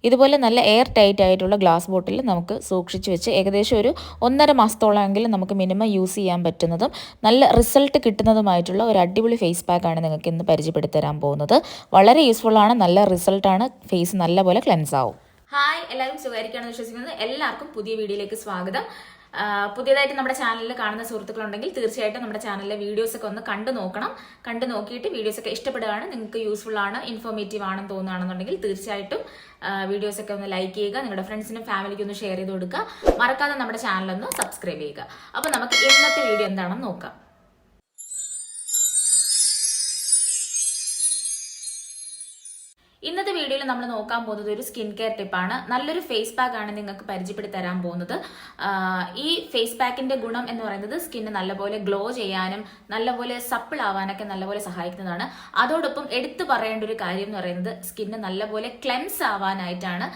ഇതുപോലെ നല്ല air tight ആയിട്ടുള്ള ഗ്ലാസ് ബോട്ടിൽ നമുക്ക് സൂക്ഷിച്ച് വെച്ച് ഏകദേശം ഒരു 1.5 മാസത്തോളമെങ്കിലും നമുക്ക് മിനിമം യൂസ് ചെയ്യാൻ പറ്റുന്നതും നല്ല റിസൾട്ട് കിട്ടുന്നതുമായിട്ടുള്ള ഒരു അടിപൊളി ഫേസ് പാക്കാണ് നിങ്ങൾക്ക് ഇന്ന് പരിചയപ്പെടുത്തി തരാൻ പോകുന്നത്. വളരെ യൂസ്ഫുള്ളാണ്, നല്ല റിസൾട്ടാണ്, ഫേസ് നല്ലപോലെ ക്ലെൻസ് ആവും. ഹായ്, എല്ലാവരും സുഖമായിരിക്കുകയാണെന്ന് വിശ്വസിക്കുന്നത്. എല്ലാവർക്കും പുതിയ വീഡിയോയിലേക്ക് സ്വാഗതം. പുതിയതായിട്ട് നമ്മുടെ ചാനലിൽ കാണുന്ന സുഹൃത്തുക്കളുണ്ടെങ്കിൽ തീർച്ചയായിട്ടും നമ്മുടെ ചാനലിലെ വീഡിയോസൊക്കെ ഒന്ന് കണ്ടു നോക്കണം. കണ്ടു നോക്കിയിട്ട് വീഡിയോസൊക്കെ ഇഷ്ടപ്പെടുകയാണ്, നിങ്ങൾക്ക് യൂസ്ഫുൾ ആണ്, ഇൻഫോർമേറ്റീവ് ആണെന്ന് തോന്നുകയാണെന്നുണ്ടെങ്കിൽ തീർച്ചയായിട്ടും വീഡിയോസൊക്കെ ഒന്ന് ലൈക്ക് ചെയ്യുക, നിങ്ങളുടെ ഫ്രണ്ട്സിനും ഫാമിലിക്കും ഒന്ന് ഷെയർ ചെയ്ത് കൊടുക്കുക, മറക്കാതെ നമ്മുടെ ചാനലൊന്ന് സബ്സ്ക്രൈബ് ചെയ്യുക. അപ്പോൾ നമുക്ക് ഇന്നത്തെ വീഡിയോ എന്താണെന്ന് നോക്കാം. ഇന്നത്തെ വീഡിയോയിൽ നമ്മൾ നോക്കാൻ പോകുന്നത് ഒരു സ്കിൻ കെയർ ടിപ്പാണ്. നല്ലൊരു ഫേസ് പാക്ക് ആണ് നിങ്ങൾക്ക് പരിചയപ്പെടുത്തി തരാൻ പോകുന്നത്. ഈ ഫേസ് പാക്കിന്റെ ഗുണം എന്ന് പറയുന്നത് സ്കിന്ന് നല്ലപോലെ ഗ്ലോ ചെയ്യാനും നല്ലപോലെ സപ്പിൾ ആവാനൊക്കെ നല്ലപോലെ സഹായിക്കുന്നതാണ്. അതോടൊപ്പം എടുത്തു പറയേണ്ട ഒരു കാര്യം എന്ന് പറയുന്നത് സ്കിന്ന് നല്ലപോലെ ക്ലെൻസ് ആവാനായിട്ടാണ്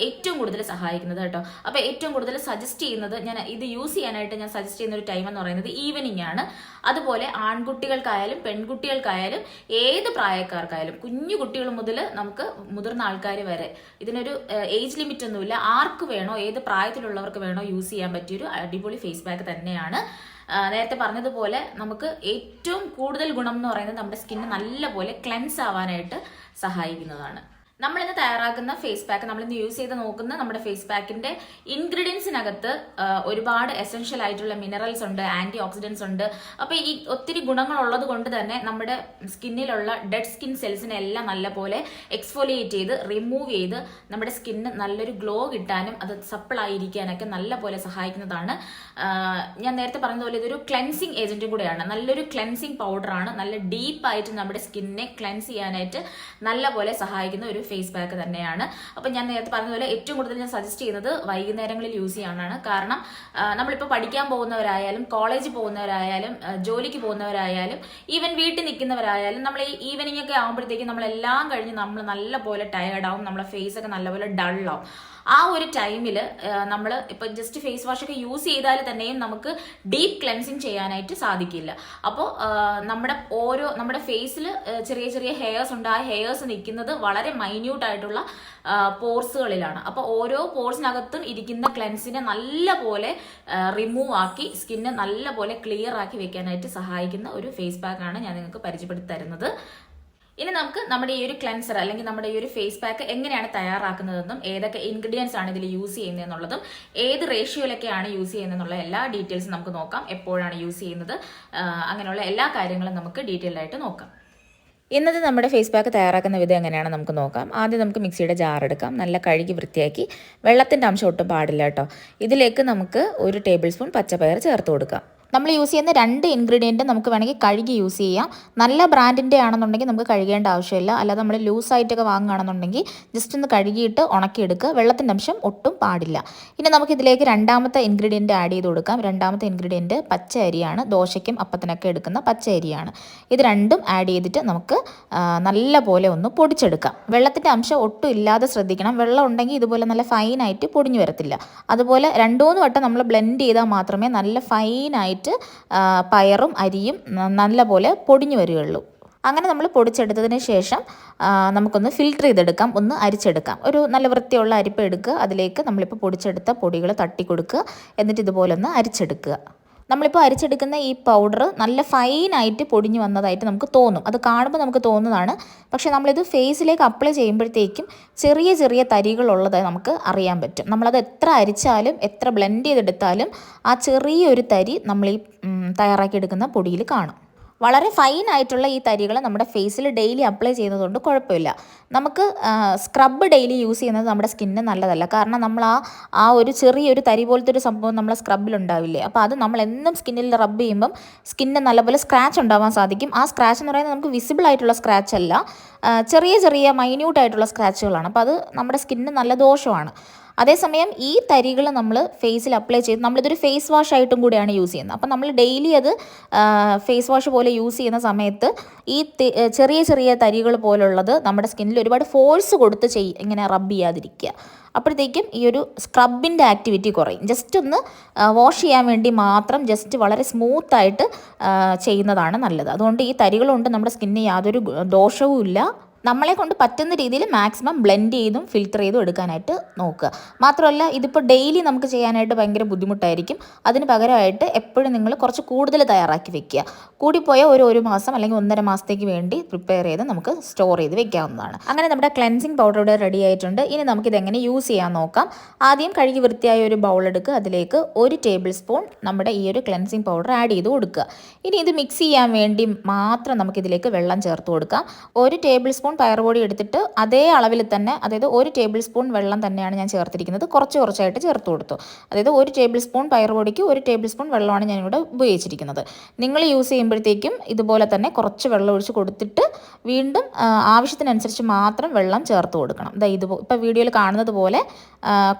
ഏറ്റവും കൂടുതൽ സഹായിക്കുന്നത് കേട്ടോ. അപ്പോൾ ഏറ്റവും കൂടുതൽ സജസ്റ്റ് ചെയ്യുന്നത്, ഞാൻ ഇത് യൂസ് ചെയ്യാനായിട്ട് ഞാൻ സജസ്റ്റ് ചെയ്യുന്ന ഒരു ടൈം എന്ന് പറയുന്നത് ഈവനിങ് ആണ്. അതുപോലെ ആൺകുട്ടികൾക്കായാലും പെൺകുട്ടികൾക്കായാലും ഏത് പ്രായക്കാർക്കായാലും കുഞ്ഞു കുട്ടികൾ മുതൽ നമുക്ക് മുതിർന്ന ആൾക്കാർ വരെ ഇതിനൊരു ഏജ് ലിമിറ്റ് ഒന്നുമില്ല. ആർക്ക് വേണോ, ഏത് പ്രായത്തിലുള്ളവർക്ക് വേണോ യൂസ് ചെയ്യാൻ പറ്റിയൊരു അടിപൊളി ഫേസ് പാക്ക് തന്നെയാണ്. നേരത്തെ പറഞ്ഞതുപോലെ നമുക്ക് ഏറ്റവും കൂടുതൽ ഗുണം എന്ന് പറയുന്നത് നമ്മുടെ സ്കിന്ന് നല്ലപോലെ ക്ലെൻസ് ആവാനായിട്ട് സഹായിക്കുന്നതാണ്. നമ്മളിന്ന് തയ്യാറാക്കുന്ന ഫേസ് പാക്ക്, നമ്മളിന്ന് യൂസ് ചെയ്ത് നോക്കുന്ന നമ്മുടെ ഫേസ് പാക്കിന്റെ ഇൻഗ്രീഡിയൻസിനകത്ത് ഒരുപാട് എസെൻഷ്യൽ ആയിട്ടുള്ള മിനറൽസ് ഉണ്ട്, ആന്റി ഓക്സിഡൻസ് ഉണ്ട്. അപ്പൊ ഈ ഒത്തിരി ഗുണങ്ങൾ ഉള്ളത് കൊണ്ട് തന്നെ നമ്മുടെ സ്കിന്നിലുള്ള ഡെഡ് സ്കിൻ സെൽസിനെ എല്ലാം നല്ലപോലെ എക്സ്ഫോലിയേറ്റ് ചെയ്ത് റിമൂവ് ചെയ്ത് നമ്മുടെ സ്കിന്ന് നല്ലൊരു ഗ്ലോ കിട്ടാനും അത് സപ്പിൾ ആയിരിക്കാനൊക്കെ നല്ലപോലെ സഹായിക്കുന്നതാണ്. ഞാൻ നേരത്തെ പറഞ്ഞതുപോലെ ഇതൊരു ക്ലെൻസിങ് ഏജന്റും കൂടെയാണ്, നല്ലൊരു ക്ലെൻസിങ് പൗഡറാണ്. നല്ല ഡീപ്പായിട്ട് നമ്മുടെ സ്കിന്നിനെ ക്ലെൻസ് ചെയ്യാനായിട്ട് നല്ലപോലെ സഹായിക്കുന്ന ഒരു ഫേസ് പാക്ക് തന്നെയാണ്. അപ്പം ഞാൻ നേരത്തെ പറഞ്ഞതുപോലെ ഏറ്റവും കൂടുതൽ ഞാൻ സജസ്റ്റ് ചെയ്യുന്നത് വൈകുന്നേരങ്ങളിൽ യൂസ് ചെയ്യാനാണ്. കാരണം നമ്മളിപ്പോൾ പഠിക്കാൻ പോകുന്നവരായാലും കോളേജിൽ പോകുന്നവരായാലും ജോലിക്ക് പോകുന്നവരായാലും ഈവൻ വീട്ടിൽ നിൽക്കുന്നവരായാലും നമ്മൾ ഈ ഈവനിങ് ഒക്കെ ആകുമ്പോഴത്തേക്കും നമ്മളെല്ലാം കഴിഞ്ഞ് നമ്മൾ നല്ലപോലെ ടയേർഡാവും, നമ്മളെ ഫേസ് ഒക്കെ നല്ലപോലെ ഡള്ളാവും. ആ ഒരു ടൈമിൽ നമ്മൾ ഇപ്പം ജസ്റ്റ് ഫേസ് വാഷ് ഒക്കെ യൂസ് ചെയ്താൽ തന്നെയും നമുക്ക് ഡീപ്പ് ക്ലെൻസിങ് ചെയ്യാനായിട്ട് സാധിക്കില്ല. അപ്പോൾ നമ്മുടെ ഫേസിൽ ചെറിയ ചെറിയ ഹെയർസ് ഉണ്ട്. ആ ഹെയർസ് നിൽക്കുന്നത് വളരെ മൈന്യൂട്ട് ആയിട്ടുള്ള പോർസുകളിലാണ്. അപ്പോൾ ഓരോ പോർസിനകത്തും ഇരിക്കുന്ന ക്ലെൻസിനെ നല്ലപോലെ റിമൂവ് ആക്കി സ്കിന്ന് നല്ലപോലെ ക്ലിയർ ആക്കി വെക്കാനായിട്ട് സഹായിക്കുന്ന ഒരു ഫേസ് പാക്കാണ് ഞാൻ നിങ്ങൾക്ക് പരിചയപ്പെടുത്തി തരുന്നത്. ഇനി നമുക്ക് നമ്മുടെ ഈ ഒരു ക്ലെൻസർ അല്ലെങ്കിൽ നമ്മുടെ ഈ ഒരു ഫേസ് പാക്ക് എങ്ങനെയാണ് തയ്യാറാക്കുന്നതെന്നും ഏതൊക്കെ ഇൻഗ്രീഡിയൻസ് ആണ് ഇതിൽ യൂസ് ചെയ്യുന്നതെന്നുള്ളതും ഏത് റേഷ്യോയിലൊക്കെയാണ് യൂസ് ചെയ്യുന്നതെന്നുള്ള എല്ലാ ഡീറ്റെയിൽസും നമുക്ക് നോക്കാം. എപ്പോഴാണ് യൂസ് ചെയ്യുന്നത്, അങ്ങനെയുള്ള എല്ലാ കാര്യങ്ങളും നമുക്ക് ഡീറ്റെയിൽഡ് ആയിട്ട് നോക്കാം. ഇന്നത്തെ നമ്മുടെ ഫേസ് പാക്ക് തയ്യാറാക്കുന്ന വിധം എങ്ങനെയാണെന്ന് നമുക്ക് നോക്കാം. ആദ്യം നമുക്ക് മിക്സിയുടെ ജാർ എടുക്കാം, നല്ല കഴുകി വൃത്തിയാക്കി. വെള്ളത്തിൻ്റെ അംശം ഒട്ടും പാടില്ല കേട്ടോ. ഇതിലേക്ക് നമുക്ക് 1 ടേബിൾ സ്പൂൺ പച്ചപ്പയർ ചേർത്ത് കൊടുക്കാം. നമ്മൾ യൂസ് ചെയ്യുന്ന 2 ഇൻഗ്രീഡിയൻറ്റ് നമുക്ക് വേണമെങ്കിൽ കഴുകി യൂസ് ചെയ്യാം. നല്ല ബ്രാൻഡിൻ്റെ ആണെന്നുണ്ടെങ്കിൽ നമുക്ക് കഴുകേണ്ട ആവശ്യമില്ല. അല്ലാതെ നമ്മൾ ലൂസായിട്ടൊക്കെ വാങ്ങുകയാണെന്നുണ്ടെങ്കിൽ ജസ്റ്റ് ഒന്ന് കഴുകിയിട്ട് ഉണക്കിയെടുക്കുക. വെള്ളത്തിൻ്റെ അംശം ഒട്ടും പാടില്ല. ഇനി നമുക്കിതിലേക്ക് രണ്ടാമത്തെ ഇൻഗ്രീഡിയൻറ്റ് ആഡ് ചെയ്ത് കൊടുക്കാം. രണ്ടാമത്തെ ഇൻഗ്രീഡിയൻറ്റ് പച്ച അരിയാണ്. ദോശയ്ക്കും അപ്പത്തിനൊക്കെ എടുക്കുന്ന പച്ച അരിയാണ്. ഇത് രണ്ടും ആഡ് ചെയ്തിട്ട് നമുക്ക് നല്ല പോലെ ഒന്ന് പൊടിച്ചെടുക്കാം. വെള്ളത്തിൻ്റെ അംശം ഒട്ടും ഇല്ലാതെ ശ്രദ്ധിക്കണം. വെള്ളം ഉണ്ടെങ്കിൽ ഇതുപോലെ നല്ല ഫൈനായിട്ട് പൊടിഞ്ഞു വരത്തില്ല. അതുപോലെ 2-3 വട്ടം നമ്മൾ ബ്ലെൻഡ് ചെയ്താൽ മാത്രമേ നല്ല ഫൈനായിട്ട് പയറും അരിയും നല്ലപോലെ പൊടിഞ്ഞു വരികയുള്ളൂ. അങ്ങനെ നമ്മൾ പൊടിച്ചെടുത്തതിന് ശേഷം നമുക്കൊന്ന് ഫിൽറ്റർ ചെയ്തെടുക്കാം, ഒന്ന് അരിച്ചെടുക്കാം. ഒരു നല്ല വൃത്തിയുള്ള അരിപ്പ എടുക്കുക, അതിലേക്ക് നമ്മളിപ്പോൾ പൊടിച്ചെടുത്ത പൊടികൾ തട്ടി കൊടുക്കുക, എന്നിട്ട് ഇതുപോലെ ഒന്ന് അരിച്ചെടുക്കുക. നമ്മളിപ്പോൾ അരിച്ചെടുക്കുന്ന ഈ പൗഡർ നല്ല ഫൈനായിട്ട് പൊടിഞ്ഞു വന്നതായിട്ട് നമുക്ക് തോന്നും, അത് കാണുമ്പോൾ നമുക്ക് തോന്നുന്നതാണ്. പക്ഷേ നമ്മളിത് ഫേസിലേക്ക് അപ്ലൈ ചെയ്യുമ്പോഴത്തേക്കും ചെറിയ ചെറിയ തരികളുള്ളതായി നമുക്ക് അറിയാൻ പറ്റും. നമ്മളത് എത്ര അരിച്ചാലും എത്ര ബ്ലെൻഡ് ചെയ്തെടുത്താലും ആ ചെറിയൊരു തരി നമ്മൾ ഈ തയ്യാറാക്കിയെടുക്കുന്ന പൊടിയിൽ കാണും. വളരെ ഫൈനായിട്ടുള്ള ഈ തരികൾ നമ്മുടെ ഫേസിൽ ഡെയിലി അപ്ലൈ ചെയ്യുന്നതുകൊണ്ട് കുഴപ്പമില്ല. നമുക്ക് സ്ക്രബ് ഡെയിലി യൂസ് ചെയ്യുന്നത് നമ്മുടെ സ്കിന്നിന് നല്ലതല്ല. കാരണം നമ്മൾ ആ ഒരു ചെറിയൊരു തരി പോലത്തെ ഒരു സംഭവം നമ്മളെ സ്ക്രബിലുണ്ടാവില്ലേ, അപ്പോൾ അത് നമ്മൾ എന്നും സ്കിന്നിൽ റബ്ബ് ചെയ്യുമ്പം സ്കിന്നിന് നല്ലപോലെ സ്ക്രാച്ച് ഉണ്ടാവാൻ സാധിക്കും. ആ സ്ക്രാച്ച് എന്ന് പറയുന്നത് നമുക്ക് വിസിബിൾ ആയിട്ടുള്ള സ്ക്രാച്ച് അല്ല, ചെറിയ ചെറിയ മൈന്യൂട്ടായിട്ടുള്ള സ്ക്രാച്ചുകളാണ്. അപ്പോൾ അത് നമ്മുടെ സ്കിന്നിന് നല്ല ദോഷമാണ്. അതേസമയം ഈ തരികൾ നമ്മൾ ഫേസിൽ അപ്ലൈ ചെയ്ത് നമ്മളിതൊരു ഫേസ് വാഷ് ആയിട്ടും കൂടിയാണ് യൂസ് ചെയ്യുന്നത്. അപ്പം നമ്മൾ ഡെയിലി അത് ഫേസ് വാഷ് പോലെ യൂസ് ചെയ്യുന്ന സമയത്ത് ഈ ചെറിയ ചെറിയ തരികൾ പോലുള്ളത് നമ്മുടെ സ്കിന്നിൽ ഒരുപാട് ഫോഴ്സ് കൊടുത്ത് ഇങ്ങനെ റബ്ബ് ചെയ്യാതിരിക്കുക. അപ്പോഴത്തേക്കും ഈ ഒരു സ്ക്രബിൻ്റെ ആക്ടിവിറ്റി കുറയും. ജസ്റ്റ് ഒന്ന് വാഷ് ചെയ്യാൻ വേണ്ടി മാത്രം ജസ്റ്റ് വളരെ സ്മൂത്തായിട്ട് ചെയ്യുന്നതാണ് നല്ലത്. അതുകൊണ്ട് ഈ തരികളുകൊണ്ട് നമ്മുടെ സ്കിന്നിന് യാതൊരു ദോഷവും ഇല്ല. നമ്മളെ കൊണ്ട് പറ്റുന്ന രീതിയിൽ മാക്സിമം ബ്ലെൻഡ് ചെയ്തും ഫിൽറ്റർ ചെയ്തും എടുക്കാനായിട്ട് നോക്കുക. മാത്രമല്ല ഇതിപ്പോൾ ഡെയിലി നമുക്ക് ചെയ്യാനായിട്ട് ഭയങ്കര ബുദ്ധിമുട്ടായിരിക്കും. അതിന് പകരമായിട്ട് എപ്പോഴും നിങ്ങൾ കുറച്ച് കൂടുതൽ തയ്യാറാക്കി വെക്കുക. കൂടിപ്പോയ ഒരു മാസം അല്ലെങ്കിൽ 1.5 മാസത്തേക്ക് വേണ്ടി പ്രിപ്പയർ ചെയ്ത് നമുക്ക് സ്റ്റോർ ചെയ്ത് വെക്കാവുന്നതാണ്. അങ്ങനെ നമ്മുടെ ക്ലെൻസിങ് പൗഡർ ഇവിടെ റെഡി ആയിട്ടുണ്ട്. ഇനി നമുക്കിതെങ്ങനെ യൂസ് ചെയ്യാൻ നോക്കാം. ആദ്യം കഴുകി വൃത്തിയായ ഒരു ബൗൾ എടുക്കുക. അതിലേക്ക് 1 ടേബിൾ സ്പൂൺ നമ്മുടെ ഈ ഒരു ക്ലെൻസിങ് പൗഡർ ആഡ് ചെയ്ത് കൊടുക്കുക. ഇനി ഇത് മിക്സ് ചെയ്യാൻ വേണ്ടി മാത്രം നമുക്കിതിലേക്ക് വെള്ളം ചേർത്ത് കൊടുക്കാം. 1 ടേബിൾ സ്പൂൺ പയറുപൊടി എടുത്തിട്ട് അതേ അളവിൽ തന്നെ, അതായത് 1 ടേബിൾ സ്പൂൺ വെള്ളം തന്നെയാണ് ഞാൻ ചേർത്തിരിക്കുന്നത്. കുറച്ചായിട്ട് ചേർത്ത് കൊടുത്തു. അതായത് 1 ടേബിൾ സ്പൂൺ പയറുപൊടിക്ക് 1 ടേബിൾ സ്പൂൺ വെള്ളമാണ് ഞാനിവിടെ ഉപയോഗിച്ചിരിക്കുന്നത്. നിങ്ങൾ യൂസ് ചെയ്യുമ്പോഴത്തേക്കും ഇതുപോലെ തന്നെ കുറച്ച് വെള്ളം ഒഴിച്ച് കൊടുത്തിട്ട് വീണ്ടും ആവശ്യത്തിനനുസരിച്ച് മാത്രം വെള്ളം ചേർത്ത് കൊടുക്കണം. ഇപ്പോൾ വീഡിയോയിൽ കാണുന്നത് പോലെ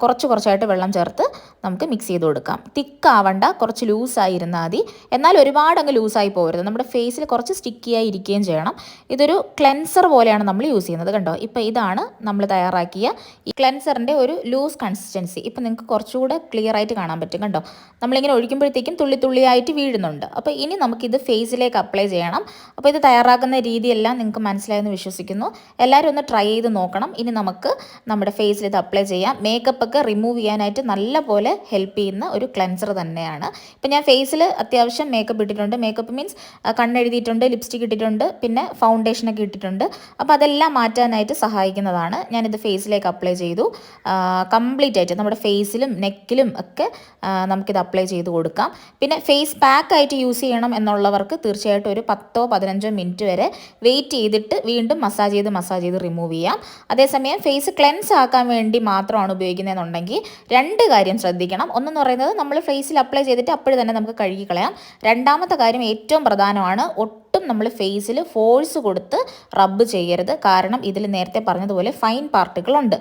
കുറച്ചായിട്ട് വെള്ളം ചേർത്ത് നമുക്ക് മിക്സ് ചെയ്ത് കൊടുക്കാം. തിക്കാവണ്ട, കുറച്ച് ലൂസായിരുന്നാൽ മതി. എന്നാൽ ഒരുപാട് അങ്ങ് ലൂസായി പോകരുത്. നമ്മുടെ ഫേസിൽ കുറച്ച് സ്റ്റിക്കിയായി ഇരിക്കുകയും ചെയ്യണം. ഇതൊരു ക്ലെൻസർ പോലെയാണ് നമ്മൾ യൂസ് ചെയ്യുന്നത്. കണ്ടോ, ഇപ്പോൾ ഇതാണ് നമ്മൾ തയ്യാറാക്കിയ ഈ ക്ലെൻസറിൻ്റെ ഒരു ലൂസ് കൺസിസ്റ്റൻസി. ഇപ്പോൾ നിങ്ങൾക്ക് കുറച്ചുകൂടെ ക്ലിയർ ആയിട്ട് കാണാൻ പറ്റും. കണ്ടോ, നമ്മളിങ്ങനെ ഒഴിക്കുമ്പോഴത്തേക്കും തുള്ളിയായിട്ട് വീഴുന്നുണ്ട്. അപ്പോൾ ഇനി നമുക്കിത് ഫേസിലേക്ക് അപ്ലൈ ചെയ്യണം. അപ്പോൾ ഇത് തയ്യാറാക്കുന്ന രീതിയെല്ലാം നിങ്ങൾക്ക് മനസ്സിലായെന്ന് വിശ്വസിക്കുന്നു. എല്ലാവരും ഒന്ന് ട്രൈ ചെയ്ത് നോക്കണം. ഇനി നമുക്ക് നമ്മുടെ ഫേസിൽ ഇത് അപ്ലൈ ചെയ്യാം. മേക്കപ്പ് ഒക്കെ റിമൂവ് ചെയ്യാനായിട്ട് നല്ല പോലെ ഹെൽപ്പ് ചെയ്യുന്ന ഒരു ക്ലെൻസർ തന്നെയാണ്. ഇപ്പം ഞാൻ ഫേസിൽ അത്യാവശ്യം മേക്കപ്പ് ഇട്ടിട്ടുണ്ട്. മേക്കപ്പ് മീൻസ് കണ്ണെഴുതിയിട്ടുണ്ട്, ലിപ്സ്റ്റിക് ഇട്ടിട്ടുണ്ട്, പിന്നെ ഫൗണ്ടേഷനൊക്കെ ഇട്ടിട്ടുണ്ട്. അപ്പോൾ അതെല്ലാം മാറ്റാനായിട്ട് സഹായിക്കുന്നതാണ്. ഞാനിത് ഫേസിലേക്ക് അപ്ലൈ ചെയ്തു. കംപ്ലീറ്റ് ആയിട്ട് നമ്മുടെ ഫേസിലും നെക്കിലും ഒക്കെ നമുക്കിത് അപ്ലൈ ചെയ്ത് കൊടുക്കാം. പിന്നെ ഫേസ് പാക്കായിട്ട് യൂസ് ചെയ്യണം എന്നുള്ളവർക്ക് തീർച്ചയായിട്ടും ഒരു 10-15 മിനിറ്റ് വരെ വെയിറ്റ് ചെയ്തിട്ട് വീണ്ടും മസാജ് ചെയ്ത് റിമൂവ് ചെയ്യാം. അതേസമയം ഫേസ് ക്ലെൻസ് ആക്കാൻ വേണ്ടി മാത്രമാണ് ഉപയോഗിക്കുന്നതെന്നുണ്ടെങ്കിൽ 2 കാര്യം ശ്രദ്ധിക്കണം. ഒന്നെന്ന് പറയുന്നത് നമ്മൾ ഫേസിൽ അപ്ലൈ ചെയ്തിട്ട് അപ്പോഴും തന്നെ നമുക്ക് കഴുകി കളയാം. രണ്ടാമത്തെ കാര്യം ഏറ്റവും പ്രധാനമാണ്, ഒട്ടും നമ്മൾ ഫേസിൽ ഫോഴ്സ് കൊടുത്ത് റബ്ബ് ചെയ്യരുത്. കാരണം ഇതിൽ നേരത്തെ പറഞ്ഞതുപോലെ ഫൈൻ പാർട്ടികളുണ്ട്.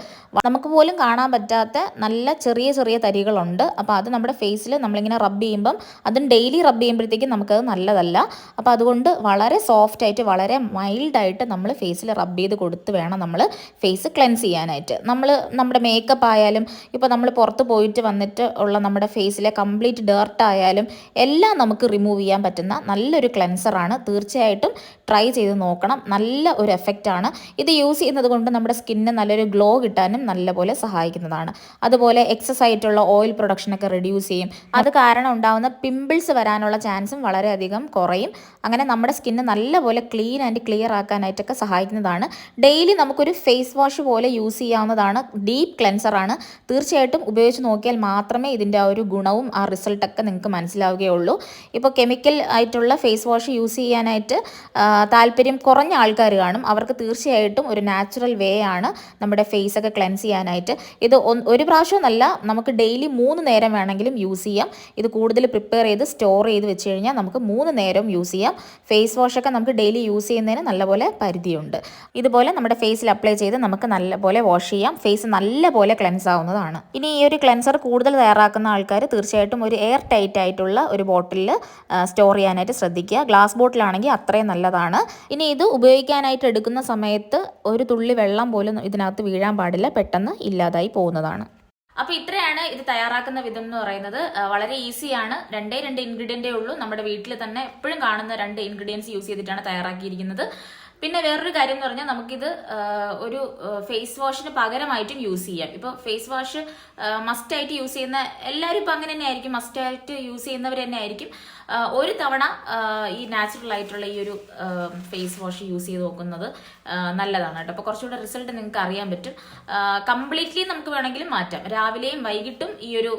നമുക്ക് പോലും കാണാൻ പറ്റാത്ത നല്ല ചെറിയ തരികളുണ്ട്. അപ്പോൾ അത് നമ്മുടെ ഫേസിൽ നമ്മളിങ്ങനെ റബ്ബ് ചെയ്യുമ്പം, അതും ഡെയിലി റബ്ബ് ചെയ്യുമ്പോഴത്തേക്കും നമുക്കത് നല്ലതല്ല. അപ്പോൾ അതുകൊണ്ട് വളരെ സോഫ്റ്റായിട്ട് വളരെ മൈൽഡായിട്ട് നമ്മൾ ഫേസിൽ റബ്ബ് ചെയ്ത് കൊടുത്ത് വേണം നമ്മൾ ഫേസ് ക്ലെൻസ് ചെയ്യാനായിട്ട്. നമ്മുടെ മേക്കപ്പ് ആയാലും ഇപ്പോൾ നമ്മൾ പുറത്ത് പോയിട്ട് വന്നിട്ട് ഉള്ള നമ്മുടെ ഫേസിലെ കംപ്ലീറ്റ് ഡേർട്ട് ആയാലും എല്ലാം നമുക്ക് റിമൂവ് ചെയ്യാൻ പറ്റുന്ന നല്ലൊരു ക്ലെൻസറാണ്. തീർച്ചയായിട്ടും ട്രൈ ചെയ്ത് നോക്കണം. നല്ല ഒരു എഫക്റ്റാണ്. ഇത് യൂസ് ചെയ്യുന്നത് കൊണ്ട് നമ്മുടെ സ്കിന്നിന് നല്ലൊരു ഗ്ലോ കിട്ടാനും നല്ലപോലെ സഹായിക്കുന്നതാണ്. അതുപോലെ എക്സസ് ആയിട്ടുള്ള ഓയിൽ പ്രൊഡക്ഷനൊക്കെ റെഡ്യൂസ് ചെയ്യും. അത് കാരണം ഉണ്ടാകുന്ന പിമ്പിൾസ് വരാനുള്ള ചാൻസും വളരെയധികം കുറയും. അങ്ങനെ നമ്മുടെ സ്കിന്ന് നല്ലപോലെ ക്ലീൻ ആൻഡ് ക്ലിയർ ആക്കാനായിട്ടൊക്കെ സഹായിക്കുന്നതാണ്. ഡെയിലി നമുക്കൊരു ഫേസ് വാഷ് പോലെ യൂസ് ചെയ്യാവുന്നതാണ്. ഡീപ്പ് ക്ലെൻസറാണ്. തീർച്ചയായിട്ടും ഉപയോഗിച്ച് നോക്കിയാൽ മാത്രമേ ഇതിൻ്റെ ആ ഒരു ഗുണവും ആ റിസൾട്ടൊക്കെ നിങ്ങൾക്ക് മനസ്സിലാവുകയുള്ളൂ. ഇപ്പോൾ കെമിക്കൽ ആയിട്ടുള്ള ഫേസ് വാഷ് യൂസ് ചെയ്യാനായിട്ട് താല്പര്യം കുറഞ്ഞ ആൾക്കാർ കാണും. അവർക്ക് തീർച്ചയായിട്ടും ഒരു നാച്ചുറൽ വേ ആണ് നമ്മുടെ ഫേസൊക്കെ ക്ലെൻസ് ചെയ്യാനായിട്ട്. ഇത് ഒരു പ്രാവശ്യമൊന്നല്ല, നമുക്ക് ഡെയിലി 3 നേരം വേണമെങ്കിലും യൂസ് ചെയ്യാം. ഇത് കൂടുതൽ പ്രിപ്പയർ ചെയ്ത് സ്റ്റോർ ചെയ്ത് വെച്ച് കഴിഞ്ഞാൽ നമുക്ക് 3 നേരം യൂസ് ചെയ്യാം. ഫേസ് വാഷൊക്കെ നമുക്ക് ഡെയിലി യൂസ് ചെയ്യുന്നതിന് നല്ലപോലെ പരിധിയുണ്ട്. ഇതുപോലെ നമ്മുടെ ഫേസിൽ അപ്ലൈ ചെയ്ത് നമുക്ക് നല്ലപോലെ വാഷ് ചെയ്യാം. ഫേസ് നല്ലപോലെ ക്ലെൻസ് ആവുന്നതാണ്. ഇനി ഈ ഒരു ക്ലെൻസർ കൂടുതൽ തയ്യാറാക്കുന്ന ആൾക്കാർ തീർച്ചയായിട്ടും ഒരു എയർ ടൈറ്റ് ആയിട്ടുള്ള ഒരു ബോട്ടിലിൽ സ്റ്റോർ ചെയ്യാനായിട്ട് ശ്രദ്ധിക്കുക. ഗ്ലാസ് ബോട്ടിലാണെങ്കിൽ അത്രയും നല്ലതാണ്. ഇനി ഇത് ഉപയോഗിക്കാനായിട്ട് എടുക്കുന്ന സമയത്ത് ഒരു തുള്ളി വെള്ളം പോലും ഇതിനകത്ത് വീഴാൻ പാടില്ല. പെട്ടെന്ന് ഇല്ലാതായി പോകുന്നതാണ്. അപ്പോൾ ഇത്രയാണ് ഇത് തയ്യാറാക്കുന്ന വിധം എന്ന് പറയുന്നത്. വളരെ ഈസിയാണ്. 2 ഇൻഗ്രീഡിയൻറ്റേ ഉള്ളൂ. നമ്മുടെ വീട്ടിൽ തന്നെ എപ്പോഴും കാണുന്ന 2 ഇൻഗ്രീഡിയൻസ് യൂസ് ചെയ്തിട്ടാണ് തയ്യാറാക്കിയിരിക്കുന്നത്. പിന്നെ വേറൊരു കാര്യം എന്ന് പറഞ്ഞാൽ നമുക്കിത് ഒരു ഫേസ് വാഷിന് പകരമായിട്ടും യൂസ് ചെയ്യാം. ഇപ്പോൾ ഫേസ് വാഷ് മസ്റ്റായിട്ട് യൂസ് ചെയ്യുന്ന എല്ലാവരും ഇപ്പം അങ്ങനെ തന്നെ ആയിരിക്കും. മസ്റ്റായിട്ട് യൂസ് ചെയ്യുന്നവർ തന്നെ ആയിരിക്കും. ഒരു തവണ ഈ നാച്ചുറൽ ആയിട്ടുള്ള ഈ ഒരു ഫേസ് വാഷ് യൂസ് ചെയ്ത് നോക്കുന്നത് നല്ലതാണ് കേട്ടോ. അപ്പോൾ കുറച്ചുകൂടെ റിസൾട്ട് നിങ്ങൾക്ക് അറിയാൻ പറ്റും. കംപ്ലീറ്റ്ലി നമുക്ക് വേണമെങ്കിലും മാറ്റാം. രാവിലെയും വൈകിട്ടും ഈ ഒരു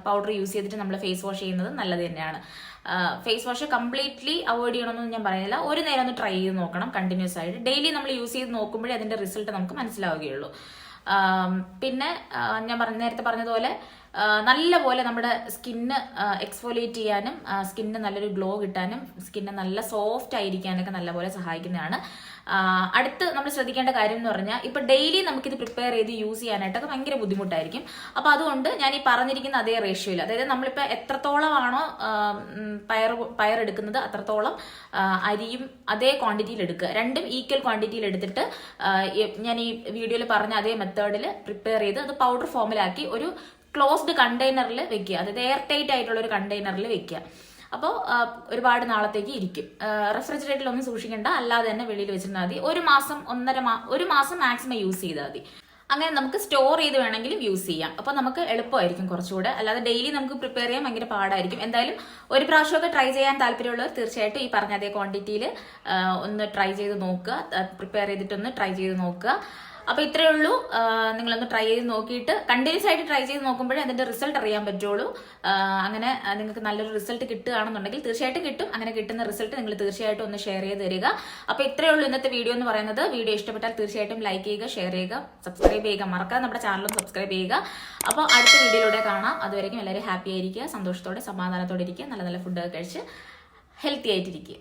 പൗഡർ യൂസ് ചെയ്തിട്ട് നമ്മൾ ഫേസ് വാഷ് ചെയ്യുന്നത് നല്ലത് തന്നെയാണ്. ഫേസ് വാഷ് കംപ്ലീറ്റ്ലി അവോയ്ഡ് ചെയ്യണമെന്ന് ഞാൻ പറയുന്നില്ല. ഒരു നേരം ഒന്ന് ട്രൈ ചെയ്ത് നോക്കണം കണ്ടിന്യൂസ് ആയിട്ട്. ഡെയിലി നമ്മൾ യൂസ് ചെയ്ത് നോക്കുമ്പോഴേ അതിൻ്റെ റിസൾട്ട് നമുക്ക് മനസ്സിലാവുകയുള്ളൂ. പിന്നെ ഞാൻ നേരത്തെ പറഞ്ഞതുപോലെ നല്ലപോലെ നമ്മുടെ സ്കിന്ന് എക്സ്ഫോലിയേറ്റ് ചെയ്യാനും സ്കിന്നിന് നല്ലൊരു ഗ്ലോ കിട്ടാനും സ്കിന്ന് നല്ല സോഫ്റ്റ് ആയിരിക്കാനൊക്കെ നല്ലപോലെ സഹായിക്കുന്നതാണ്. അടുത്ത് നമ്മൾ ശ്രദ്ധിക്കേണ്ട കാര്യം എന്ന് പറഞ്ഞാൽ ഇപ്പോൾ ഡെയിലി നമുക്കിത് പ്രിപ്പയർ ചെയ്ത് യൂസ് ചെയ്യാനായിട്ടൊക്കെ ഭയങ്കര ബുദ്ധിമുട്ടായിരിക്കും. അപ്പോൾ അതുകൊണ്ട് ഞാൻ ഈ പറഞ്ഞിരിക്കുന്ന അതേ റേഷ്യോയിൽ, അതായത് നമ്മളിപ്പോൾ എത്രത്തോളമാണോ പയർ എടുക്കുന്നത് അത്രത്തോളം അരിയും അതേ ക്വാണ്ടിറ്റിയിൽ എടുക്കുക. രണ്ടും ഈക്വൽ ക്വാണ്ടിറ്റിയിൽ എടുത്തിട്ട് ഞാൻ ഈ വീഡിയോയിൽ പറഞ്ഞ അതേ മെത്തേഡിൽ പ്രിപ്പയർ ചെയ്ത് അത് പൗഡർ ഫോമിലാക്കി ഒരു ക്ലോസ്ഡ് കണ്ടെയ്നറിൽ വെക്കുക. അതായത് എയർ ടൈറ്റ് ആയിട്ടുള്ള ഒരു കണ്ടെയ്നറിൽ വെക്കുക. അപ്പോൾ ഒരുപാട് നാളത്തേക്ക് ഇരിക്കും. റെഫ്രിജറേറ്ററിലൊന്നും സൂക്ഷിക്കേണ്ട, അല്ലാതെ തന്നെ വെളിയിൽ വെച്ചിരുന്നാൽ മതി. ഒരു മാസം മാക്സിമം യൂസ് ചെയ്താൽ മതി. അങ്ങനെ നമുക്ക് സ്റ്റോർ ചെയ്ത് വേണമെങ്കിലും യൂസ് ചെയ്യാം. അപ്പോൾ നമുക്ക് എളുപ്പമായിരിക്കും കുറച്ചുകൂടെ. അല്ലാതെ ഡെയിലി നമുക്ക് പ്രിപ്പയർ ചെയ്യാൻ ഭയങ്കര പാടായിരിക്കും. എന്തായാലും ഒരു പ്രാവശ്യമൊക്കെ ട്രൈ ചെയ്യാൻ താല്പര്യമുള്ളവർ തീർച്ചയായിട്ടും ഈ പറഞ്ഞ അതേ ക്വാണ്ടിറ്റിയിൽ ഒന്ന് ട്രൈ ചെയ്ത് നോക്കുക, പ്രിപ്പയർ ചെയ്തിട്ടൊന്ന് ട്രൈ ചെയ്ത് നോക്കുക. അപ്പോൾ ഇത്രയേ ഉള്ളൂ. നിങ്ങളൊന്ന് ട്രൈ ചെയ്ത് നോക്കിയിട്ട് കണ്ടിന്യൂസ് ആയിട്ട് ട്രൈ ചെയ്ത് നോക്കുമ്പോഴേ അതിൻ്റെ റിസൾട്ട് അറിയാൻ പറ്റുള്ളൂ. അങ്ങനെ നിങ്ങൾക്ക് നല്ലൊരു റിസൾട്ട് കിട്ടുകയാണെന്നുണ്ടെങ്കിൽ തീർച്ചയായിട്ടും കിട്ടും. അങ്ങനെ കിട്ടുന്ന റിസൾട്ട് നിങ്ങൾ തീർച്ചയായിട്ടും ഒന്ന് ഷെയർ ചെയ്ത് തരിക. അപ്പോൾ ഇത്രയേ ഉള്ളൂ ഇന്നത്തെ വീഡിയോ എന്ന് പറയുന്നത്. വീഡിയോ ഇഷ്ടപ്പെട്ടാൽ തീർച്ചയായിട്ടും ലൈക്ക് ചെയ്യുക, ഷെയർ ചെയ്യുക, സബ്സ്ക്രൈബ് ചെയ്യുക, മറക്കാതെ നമ്മുടെ ചാനലും സബ്സ്ക്രൈബ് ചെയ്യുക. അപ്പോൾ അടുത്ത വീഡിയോയിലൂടെ കാണാം. അതുവരെയും എല്ലാവരും ഹാപ്പി ആയിരിക്കുക, സന്തോഷത്തോടെ സമാധാനത്തോടെ ഇരിക്കുക, നല്ല നല്ല ഫുഡൊക്കെ കഴിച്ച് ഹെൽത്തി ആയിട്ടിരിക്കുക.